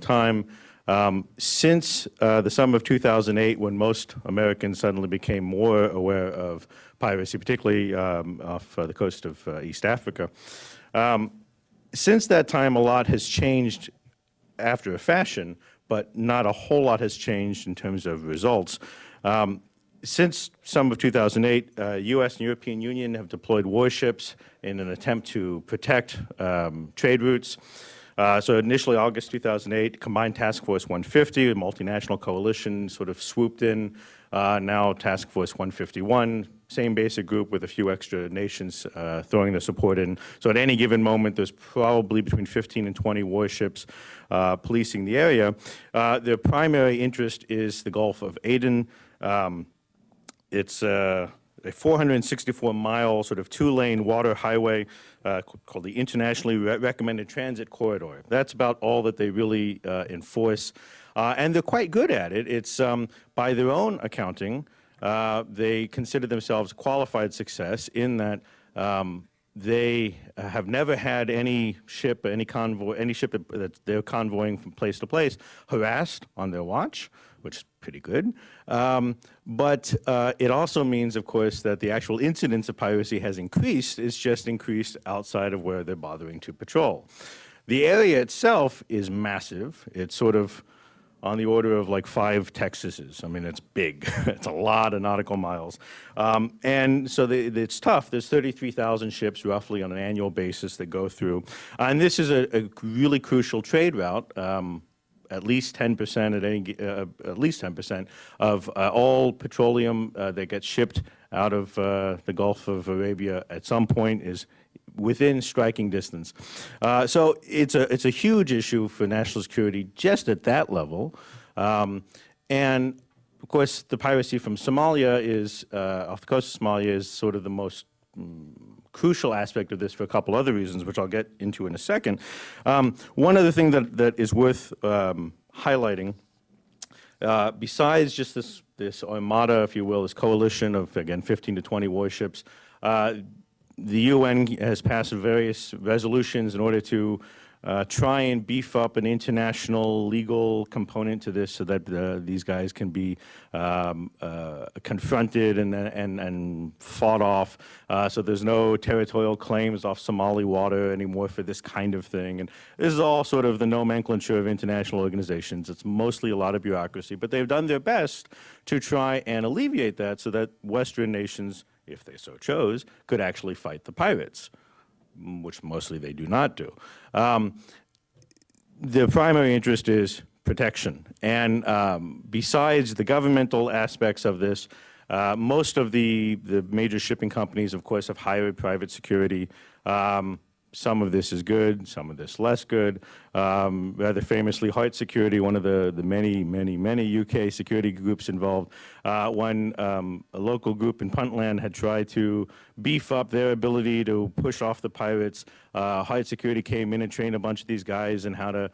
time. Since the summer of 2008, when most Americans suddenly became more aware of piracy, particularly off the coast of East Africa, since that time, a lot has changed after a fashion, but not a whole lot has changed in terms of results. Since summer of 2008, U.S. and European Union have deployed warships in an attempt to protect trade routes. So initially, August 2008, Combined Task Force 150, a multinational coalition, sort of swooped in. Now Task Force 151, same basic group with a few extra nations throwing their support in. So at any given moment, there's probably between 15 and 20 warships policing the area. Their primary interest is the Gulf of Aden. It's a 464-mile sort of two-lane water highway called the Internationally Recommended Transit Corridor. That's about all that they really enforce. And they're quite good at it. It's, by their own accounting, they consider themselves qualified success in that they have never had any ship, any ship that they're convoying from place to place harassed on their watch, which is pretty good. But it also means, of course, that the actual incidence of piracy has increased. It's just increased outside of where they're bothering to patrol. The area itself is massive. It's sort of on the order of like 5 Texases. I mean, it's big. It's a lot of nautical miles. And so it's tough. There's 33,000 ships roughly on an annual basis that go through. And this is a really crucial trade route. At least 10% at least 10% of all petroleum that gets shipped out of the Gulf of Arabia at some point is within striking distance. So it's a huge issue for national security just at that level. And of course, the piracy from Somalia is, off the coast of Somalia, is sort of the most crucial aspect of this for a couple other reasons, which I'll get into in a second. One other thing that is worth highlighting, besides just this armada, if you will, this coalition of, again, 15 to 20 warships, the UN has passed various resolutions in order to try and beef up an international legal component to this so that these guys can be confronted and fought off. So there's no territorial claims off Somali water anymore for this kind of thing. And this is all sort of the nomenclature of international organizations. It's mostly a lot of bureaucracy, but they've done their best to try and alleviate that so that Western nations, if they so chose, could actually fight the pirates, which mostly they do not do. The primary interest is protection. And besides the governmental aspects of this, most of the major shipping companies, of course, have hired private security. Some of this is good, some of this less good. Rather famously, Heart Security, one of the many UK security groups involved, when a local group in Puntland had tried to beef up their ability to push off the pirates, Heart Security came in and trained a bunch of these guys in how to,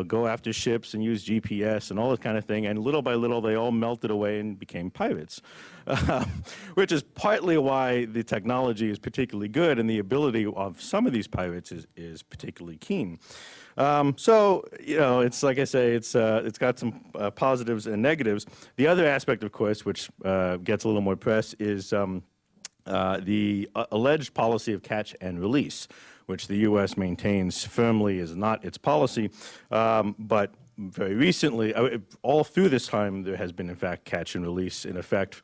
go after ships and use GPS and all that kind of thing. And little by little, they all melted away and became pirates, which is partly why the technology is particularly good and the ability of some of these pirates is particularly keen. So, it's like I say, it's got some positives and negatives. The other aspect, of course, which gets a little more press is the alleged policy of catch and release, which the U.S. maintains firmly is not its policy. But very recently, all through this time, there has been, in fact, catch and release in effect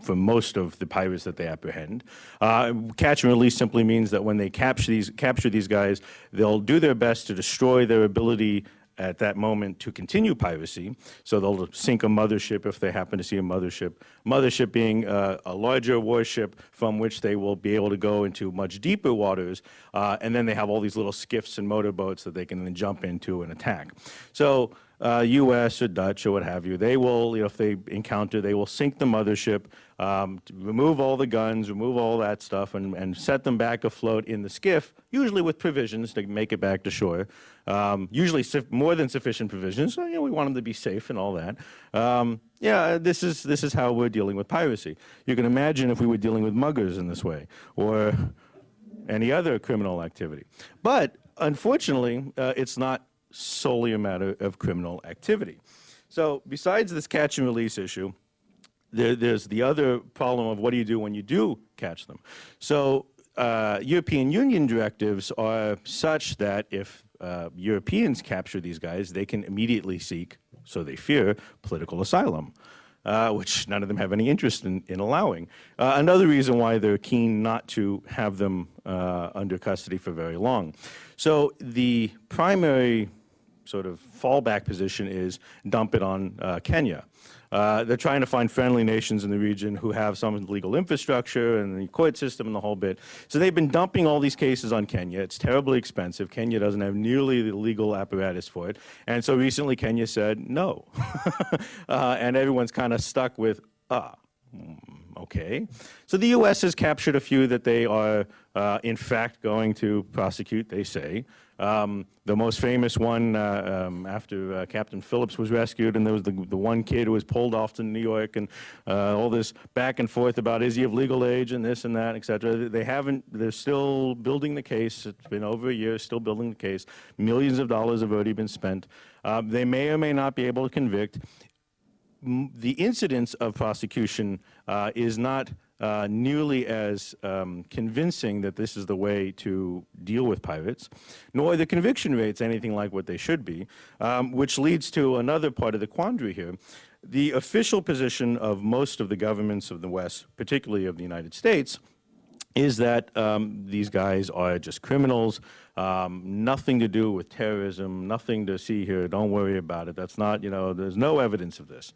for most of the pirates that they apprehend. Catch and release simply means that when they capture these guys, they'll do their best to destroy their ability at that moment to continue piracy. So they'll sink a mothership if they happen to see a mothership. Mothership being a larger warship from which they will be able to go into much deeper waters, and then they have all these little skiffs and motorboats that they can then jump into and attack. So U.S. or Dutch or what have you, they will, if they encounter, they will sink the mothership, remove all the guns, remove all that stuff, and set them back afloat in the skiff, usually with provisions to make it back to shore. Usually more than sufficient provisions, so we want them to be safe and all that. Yeah, this is how we're dealing with piracy. You can imagine if we were dealing with muggers in this way, or any other criminal activity. But unfortunately, it's not solely a matter of criminal activity. So besides this catch and release issue, there's the other problem of what do you do when you do catch them. So European Union directives are such that if Europeans capture these guys, they can immediately seek, so they fear, political asylum, which none of them have any interest in allowing. Another reason why they're keen not to have them under custody for very long. So the primary sort of fallback position is dump it on Kenya. They're trying to find friendly nations in the region who have some legal infrastructure and the court system and the whole bit. So they've been dumping all these cases on Kenya. It's terribly expensive. Kenya doesn't have nearly the legal apparatus for it. And so recently Kenya said no. And everyone's kind of stuck with, okay. So the U.S. has captured a few that they are, in fact, going to prosecute, they say. The most famous one after Captain Phillips was rescued, and there was the one kid who was pulled off to New York, and all this back and forth about is he of legal age and this and that, et cetera. They're still building the case. It's been over a year, still building the case. Millions of dollars have already been spent. They may or may not be able to convict. The incidence of prosecution is not nearly as convincing that this is the way to deal with pirates, nor are the conviction rates anything like what they should be, which leads to another part of the quandary here. The official position of most of the governments of the West, particularly of the United States, is that these guys are just criminals, nothing to do with terrorism, nothing to see here, don't worry about it. That's not, there's no evidence of this.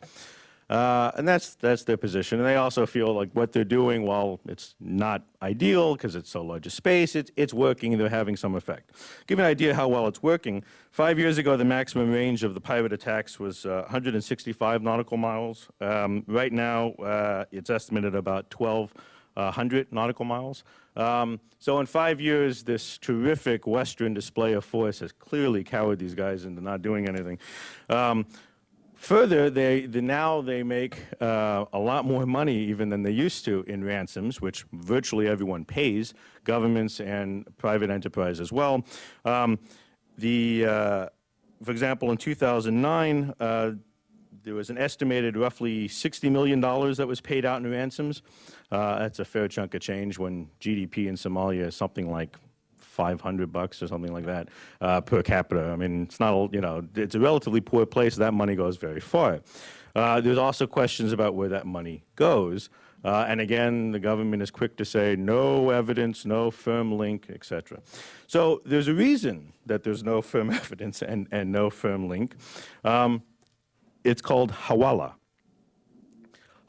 And that's their position. And they also feel like what they're doing, while it's not ideal because it's so large a space, it's working, they're having some effect. Give you an idea how well it's working. 5 years ago, the maximum range of the pirate attacks was 165 nautical miles. Right now, it's estimated about 1,200 nautical miles. So in 5 years, this terrific Western display of force has clearly cowered these guys into not doing anything. Further, now they make a lot more money even than they used to in ransoms, which virtually everyone pays, governments and private enterprise as well. For example, in 2009, there was an estimated roughly $60 million that was paid out in ransoms. That's a fair chunk of change when GDP in Somalia is something like $500 or something like that per capita. I mean, it's not, it's a relatively poor place. That money goes very far. There's also questions about where that money goes. And again, the government is quick to say no evidence, no firm link, et cetera. So there's a reason that there's no firm evidence and no firm link. It's called hawala.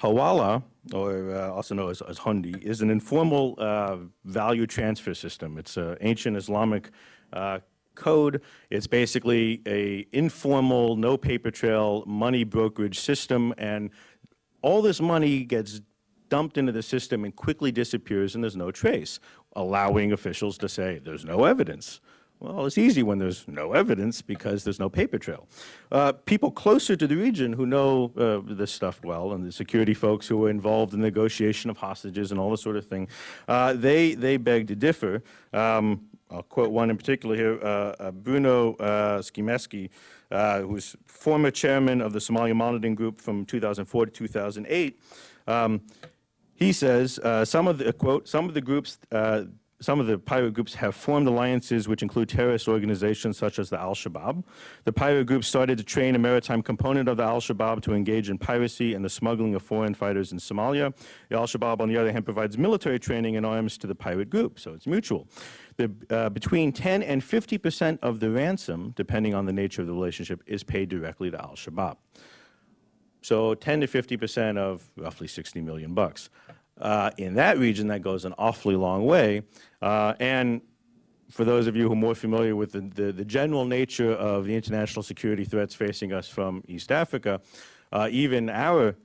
Hawala, or also known as hundi, is an informal value transfer system. It's an ancient Islamic code. It's basically an informal, no paper trail money brokerage system, and all this money gets dumped into the system and quickly disappears, and there's no trace, allowing officials to say there's no evidence. Well, it's easy when there's no evidence because there's no paper trail. People closer to the region who know this stuff well, and the security folks who were involved in the negotiation of hostages and all this sort of thing, they beg to differ. I'll quote one in particular here, Bruno Skimeski, who's former chairman of the Somalia Monitoring Group from 2004 to 2008. He says, some of the pirate groups have formed alliances which include terrorist organizations such as the Al-Shabaab. The pirate group started to train a maritime component of the Al-Shabaab to engage in piracy and the smuggling of foreign fighters in Somalia. The Al-Shabaab, on the other hand, provides military training and arms to the pirate group, so it's mutual. Between 10 and 50% of the ransom, depending on the nature of the relationship, is paid directly to Al-Shabaab. So 10 to 50% of roughly 60 million bucks. In that region, that goes an awfully long way. And for those of you who are more familiar with the general nature of the international security threats facing us from East Africa, even our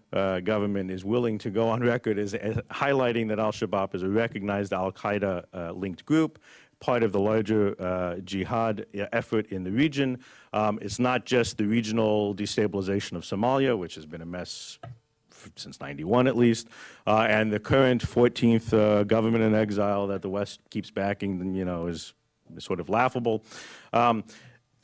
government is willing to go on record as highlighting that Al-Shabaab is a recognized Al-Qaeda-linked group, part of the larger jihad effort in the region. It's not just the regional destabilization of Somalia, which has been a mess since 91 at least, and the current 14th government in exile that the West keeps backing, is sort of laughable.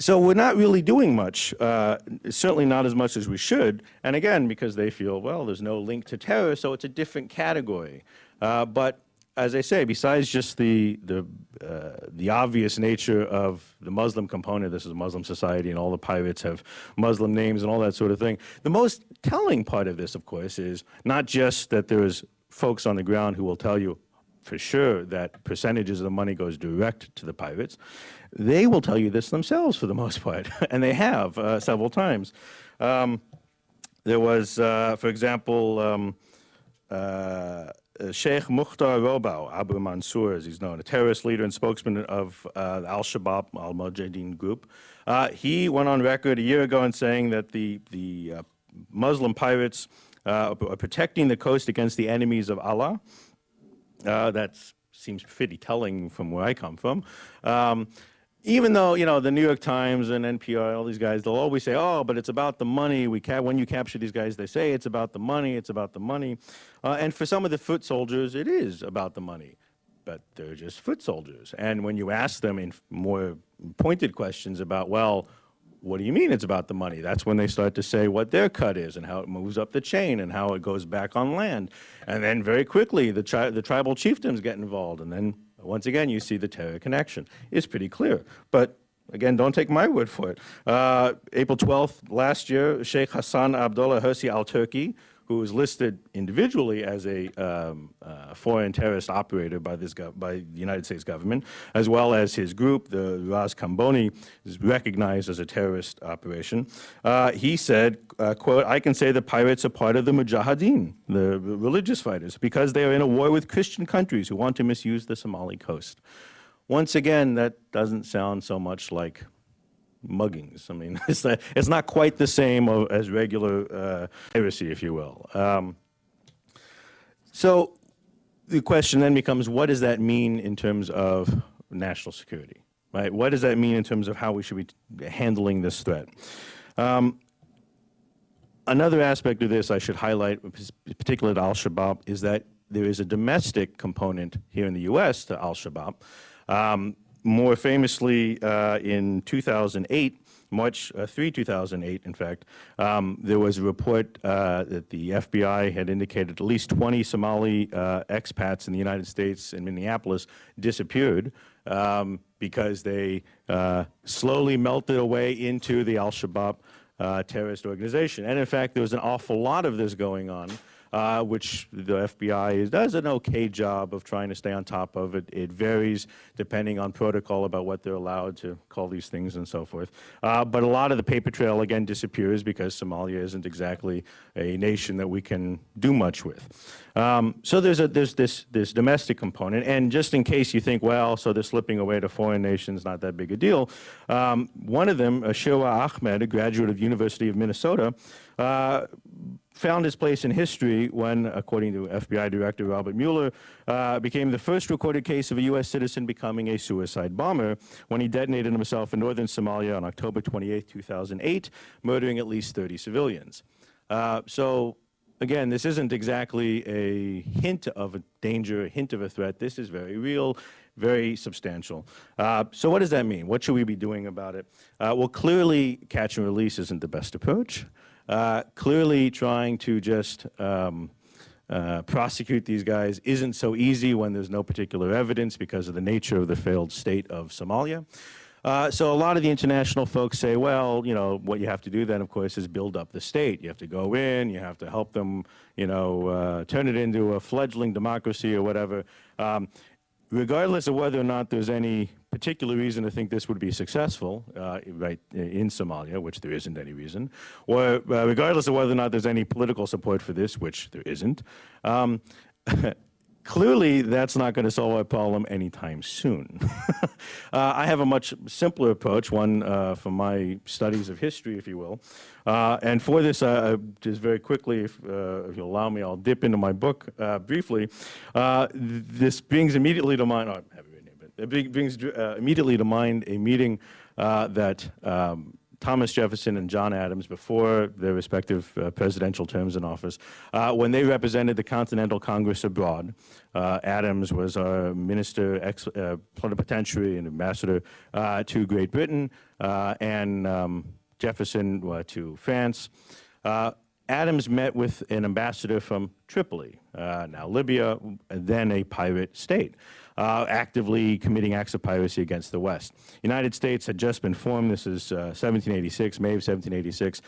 So we're not really doing much, certainly not as much as we should. And again, because they feel, well, there's no link to terror, so it's a different category. But as I say, besides just the obvious nature of the Muslim component, this is a Muslim society and all the pirates have Muslim names and all that sort of thing, the most telling part of this, of course, is not just that there's folks on the ground who will tell you for sure that percentages of the money goes direct to the pirates. They will tell you this themselves for the most part, and they have several times. There was, for example, Sheikh Mukhtar Robau, Abu Mansour, as he's known, a terrorist leader and spokesman of the Al-Shabaab, Al-Mujahideen group. He went on record a year ago in saying that the Muslim pirates are protecting the coast against the enemies of Allah. That seems pretty telling from where I come from. Even though, you know, the New York Times and NPR, all these guys, they'll always say, oh, but it's about the money. When you capture these guys, they say it's about the money, it's about the money. And for some of the foot soldiers, it is about the money. But they're just foot soldiers. And when you ask them in more pointed questions about, well, what do you mean it's about the money? That's when they start to say what their cut is and how it moves up the chain and how it goes back on land. And then very quickly, the tribal chieftains get involved. And then once again, you see the terror connection. It's pretty clear. But again, don't take my word for it. April 12th last year, Sheikh Hassan Abdullah Hersi al-Turki, who was listed individually as a foreign terrorist operator by the United States government, as well as his group, the Ras Kamboni, is recognized as a terrorist operation. He said, quote, I can say the pirates are part of the Mujahideen, the religious fighters, because they are in a war with Christian countries who want to misuse the Somali coast. Once again, that doesn't sound so much like muggings. I mean, it's not quite the same as regular piracy, if you will. So the question then becomes, what does that mean in terms of national security, right? What does that mean in terms of how we should be handling this threat? Another aspect of this I should highlight, particularly at Al-Shabaab, is that there is a domestic component here in the U.S. to Al-Shabaab. More famously, in 2008, March 3, 2008, in fact, there was a report that the FBI had indicated at least 20 Somali expats in the United States in Minneapolis disappeared because they slowly melted away into the Al-Shabaab terrorist organization. And in fact, there was an awful lot of this going on, which the FBI does an okay job of trying to stay on top of. It varies depending on protocol about what they're allowed to call these things and so forth. But a lot of the paper trail, again, disappears because Somalia isn't exactly a nation that we can do much with. So there's this domestic component. And just in case you think, well, so they're slipping away to foreign nations, not that big a deal. One of them, Shewa Ahmed, a graduate of the University of Minnesota, found his place in history when, according to FBI Director Robert Mueller, became the first recorded case of a U.S. citizen becoming a suicide bomber when he detonated himself in northern Somalia on October 28, 2008, murdering at least 30 civilians. So, again, this isn't exactly a hint of a danger, a hint of a threat. This is very real, very substantial. So what does that mean? What should we be doing about it? Well, clearly, catch and release isn't the best approach. Clearly, trying to just prosecute these guys isn't so easy when there's no particular evidence because of the nature of the failed state of Somalia. So a lot of the international folks say, well, you know, what you have to do then, of course, is build up the state. You have to go in, you have to help them, you know, turn it into a fledgling democracy or whatever. Regardless of whether or not there's any particular reason to think this would be successful, right, in Somalia, which there isn't any reason, or regardless of whether or not there's any political support for this, which there isn't, clearly that's not going to solve our problem anytime soon. I have a much simpler approach, one from my studies of history, if you will. And for this, just very quickly, if you'll allow me, I'll dip into my book briefly. This brings immediately to mind, oh, I have it right here, but it brings immediately to mind a meeting that Thomas Jefferson and John Adams, before their respective presidential terms in office, when they represented the Continental Congress abroad. Adams was our minister, plenipotentiary and ambassador to Great Britain, and Jefferson to France. Adams met with an ambassador from Tripoli, now Libya, then a pirate state, actively committing acts of piracy against the West. United States had just been formed. This is 1786, May of 1786.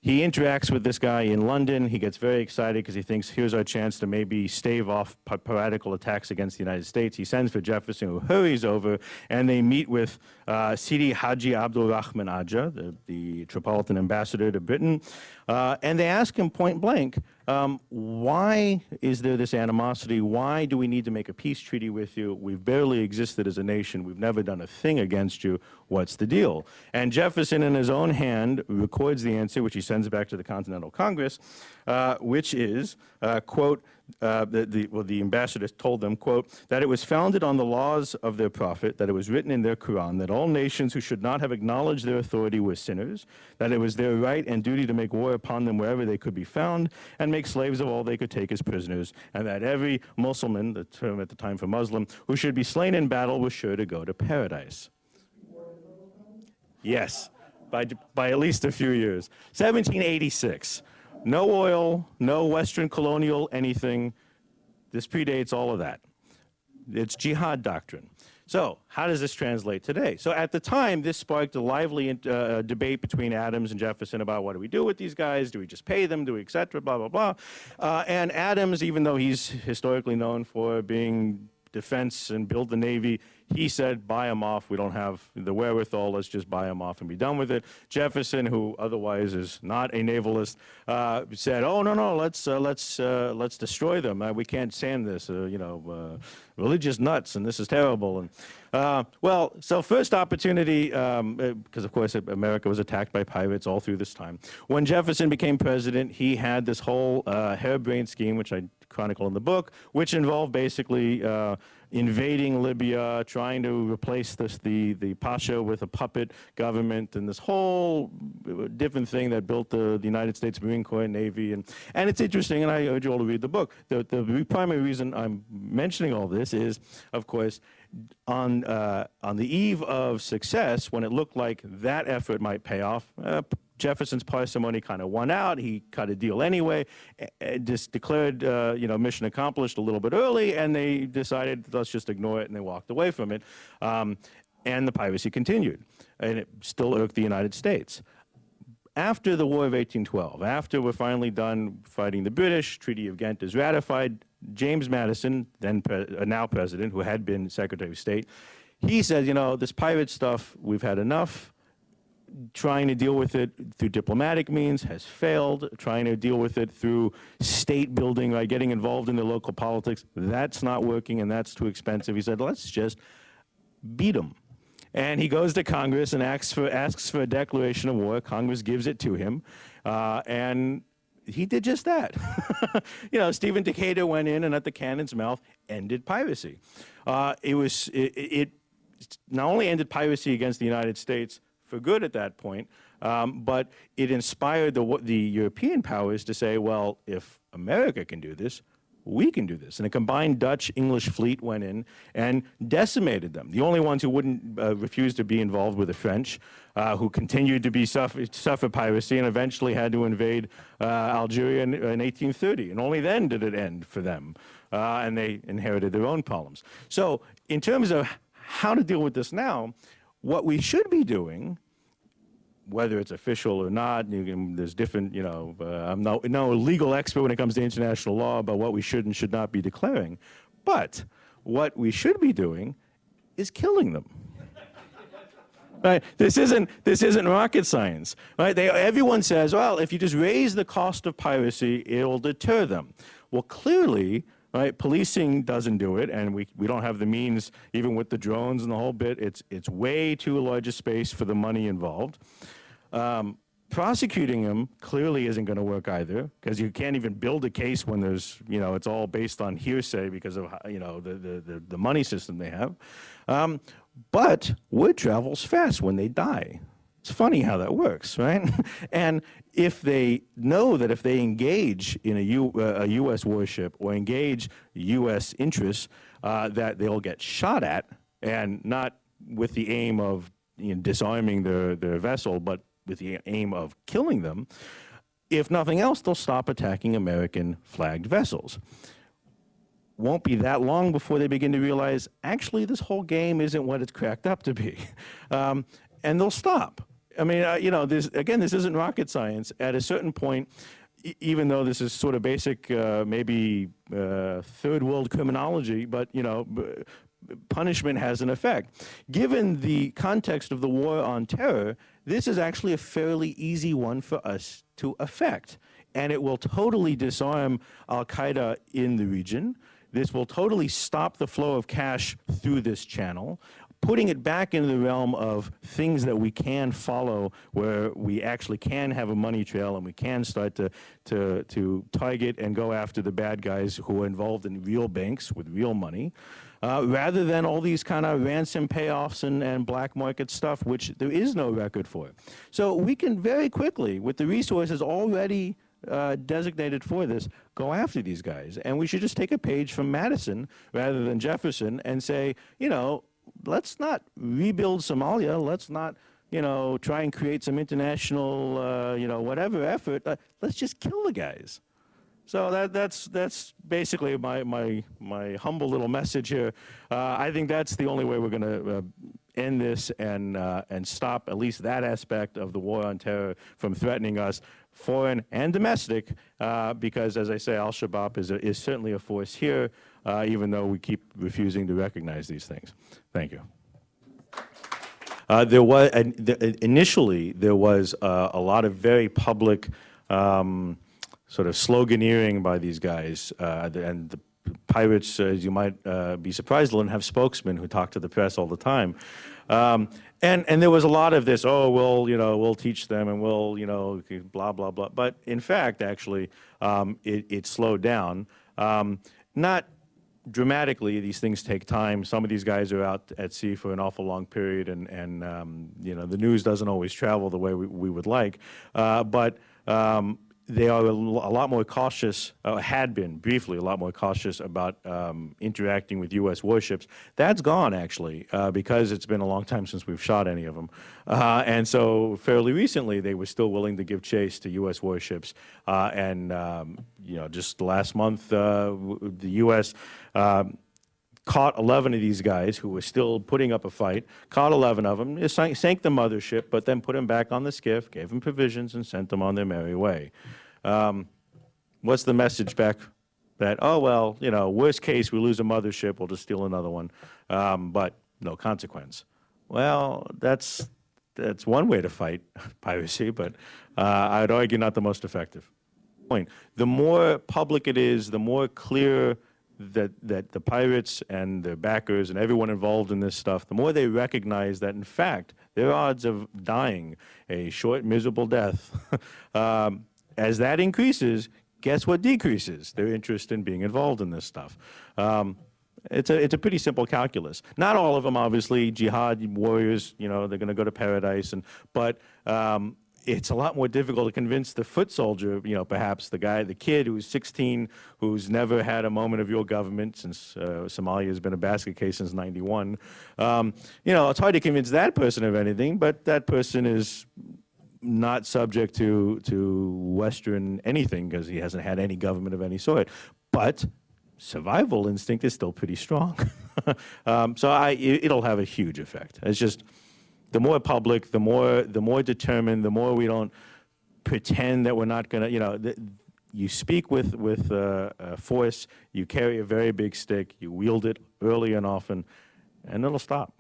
He interacts with this guy in London. He gets very excited because he thinks, here's our chance to maybe stave off piratical attacks against the United States. He sends for Jefferson, who hurries over, and they meet with Sidi Haji Abdul Rahman Aja, the Tripolitan ambassador to Britain, and they ask him point blank, why is there this animosity? Why do we need to make a peace treaty with you? We've barely existed as a nation. We've never done a thing against you. What's the deal? And Jefferson, in his own hand, records the answer, which he sends back to the Continental Congress, which is, quote, the ambassador told them, quote, that it was founded on the laws of their prophet, that it was written in their Quran, that all nations who should not have acknowledged their authority were sinners, that it was their right and duty to make war upon them wherever they could be found, and make slaves of all they could take as prisoners, and that every Muslim, the term at the time for Muslim, who should be slain in battle was sure to go to paradise. Yes, by at least a few years. 1786. No oil, no Western colonial anything. This predates all of that. It's jihad doctrine. So how does this translate today? So at the time, this sparked a lively debate between Adams and Jefferson about what do we do with these guys? Do we just pay them? Do we et cetera, blah, blah, blah. And Adams, even though he's historically known for being defense and build the Navy, he said, buy them off. We don't have the wherewithal. Let's just buy them off and be done with it. Jefferson, who otherwise is not a navalist, said, oh, no, let's destroy them. We can't stand this, religious nuts, and this is terrible. And well, so first opportunity, because of course America was attacked by pirates all through this time. When Jefferson became president, he had this whole harebrained scheme, which I chronicle in the book, which involved basically invading Libya, trying to replace the Pasha with a puppet government, and this whole different thing that built the United States Marine Corps and Navy. And it's interesting, and I urge you all to read the book. The primary reason I'm mentioning all this is, of course, on the eve of success, when it looked like that effort might pay off, Jefferson's parsimony kind of won out. He cut a deal anyway, just declared, mission accomplished a little bit early, and they decided, let's just ignore it, and they walked away from it. And the piracy continued, and it still irked the United States. After the War of 1812, after we're finally done fighting the British, Treaty of Ghent is ratified, James Madison, then now president, who had been Secretary of State, he said, this pirate stuff, we've had enough. Trying to deal with it through diplomatic means has failed. Trying to deal with it through state building, right, getting involved in the local politics, that's not working and that's too expensive. He said, let's just beat them. And he goes to Congress and asks for a declaration of war. Congress gives it to him, and he did just that. Stephen Decatur went in and at the cannon's mouth ended piracy. It not only ended piracy against the United States for good at that point, but it inspired the European powers to say, well, if America can do this, we can do this. And a combined Dutch-English fleet went in and decimated them. The only ones who wouldn't refuse to be involved were the French, who continued to suffer piracy and eventually had to invade Algeria in 1830. And only then did it end for them. And they inherited their own problems. So in terms of how to deal with this now, what we should be doing, whether it's official or not, there's different, I'm no legal expert when it comes to international law about what we should and should not be declaring, but what we should be doing is killing them. Right? This isn't rocket science. Right? Everyone says, well, if you just raise the cost of piracy, it'll deter them. Well, clearly, right, policing doesn't do it, and we don't have the means, even with the drones and the whole bit. It's way too large a space for the money involved. Prosecuting them clearly isn't going to work either, because you can't even build a case when there's, it's all based on hearsay because of, the money system they have. But word travels fast when they die. It's funny how that works, right? And if they know that if they engage in a U.S. warship or engage U.S. interests, that they'll get shot at, and not with the aim of disarming their vessel, but with the aim of killing them, if nothing else, they'll stop attacking American flagged vessels. Won't be that long before they begin to realize, actually, this whole game isn't what it's cracked up to be. And they'll stop. I mean, this isn't rocket science. At a certain point, even though this is sort of basic, maybe third world criminology, but, punishment has an effect. Given the context of the war on terror, this is actually a fairly easy one for us to affect. And it will totally disarm al-Qaeda in the region. This will totally stop the flow of cash through this channel, putting it back into the realm of things that we can follow, where we actually can have a money trail and we can start to target and go after the bad guys who are involved in real banks with real money, rather than all these kind of ransom payoffs and black market stuff, which there is no record for. So we can very quickly, with the resources already designated for this, go after these guys. And we should just take a page from Madison rather than Jefferson and say, let's not rebuild Somalia. Let's not, try and create some international, whatever effort. Let's just kill the guys. So that's basically my humble little message here. I think that's the only way we're going to end this and stop at least that aspect of the war on terror from threatening us, foreign and domestic, because, as I say, al-Shabaab is certainly a force here, even though we keep refusing to recognize these things. Thank you. Initially, there was a lot of very public sort of sloganeering by these guys, and the pirates, as you might be surprised, don't have spokesmen who talk to the press all the time. And there was a lot of this, we'll teach them and we'll, blah, blah, blah. But in fact, actually, it slowed down. Not dramatically. These things take time. Some of these guys are out at sea for an awful long period, and the news doesn't always travel the way we would like. But they are a lot more cautious, had been briefly a lot more cautious about interacting with U.S. warships. That's gone, actually, because it's been a long time since we've shot any of them. And so fairly recently, they were still willing to give chase to U.S. warships. Just last month, the U.S. Caught 11 of these guys who were still putting up a fight, caught 11 of them, sank the mothership, but then put them back on the skiff, gave them provisions, and sent them on their merry way. What's the message back? That, worst case, we lose a mothership, we'll just steal another one, but no consequence. Well, that's one way to fight piracy, but I would argue not the most effective. The more public it is, the more clear that the pirates and their backers and everyone involved in this stuff, the more they recognize that, in fact, their odds of dying a short, miserable death, as that increases, guess what decreases? Their interest in being involved in this stuff. It's a pretty simple calculus. Not all of them, obviously, jihad warriors, they're going to go to paradise, but it's a lot more difficult to convince the foot soldier, perhaps the kid who's 16, who's never had a moment of real government since Somalia has been a basket case since '91. It's hard to convince that person of anything, but that person is not subject to Western anything because he hasn't had any government of any sort. But survival instinct is still pretty strong. It'll have a huge effect. It's just, the more public, the more determined, the more we don't pretend that we're not going to, you speak with force, you carry a very big stick, you wield it early and often, and it'll stop.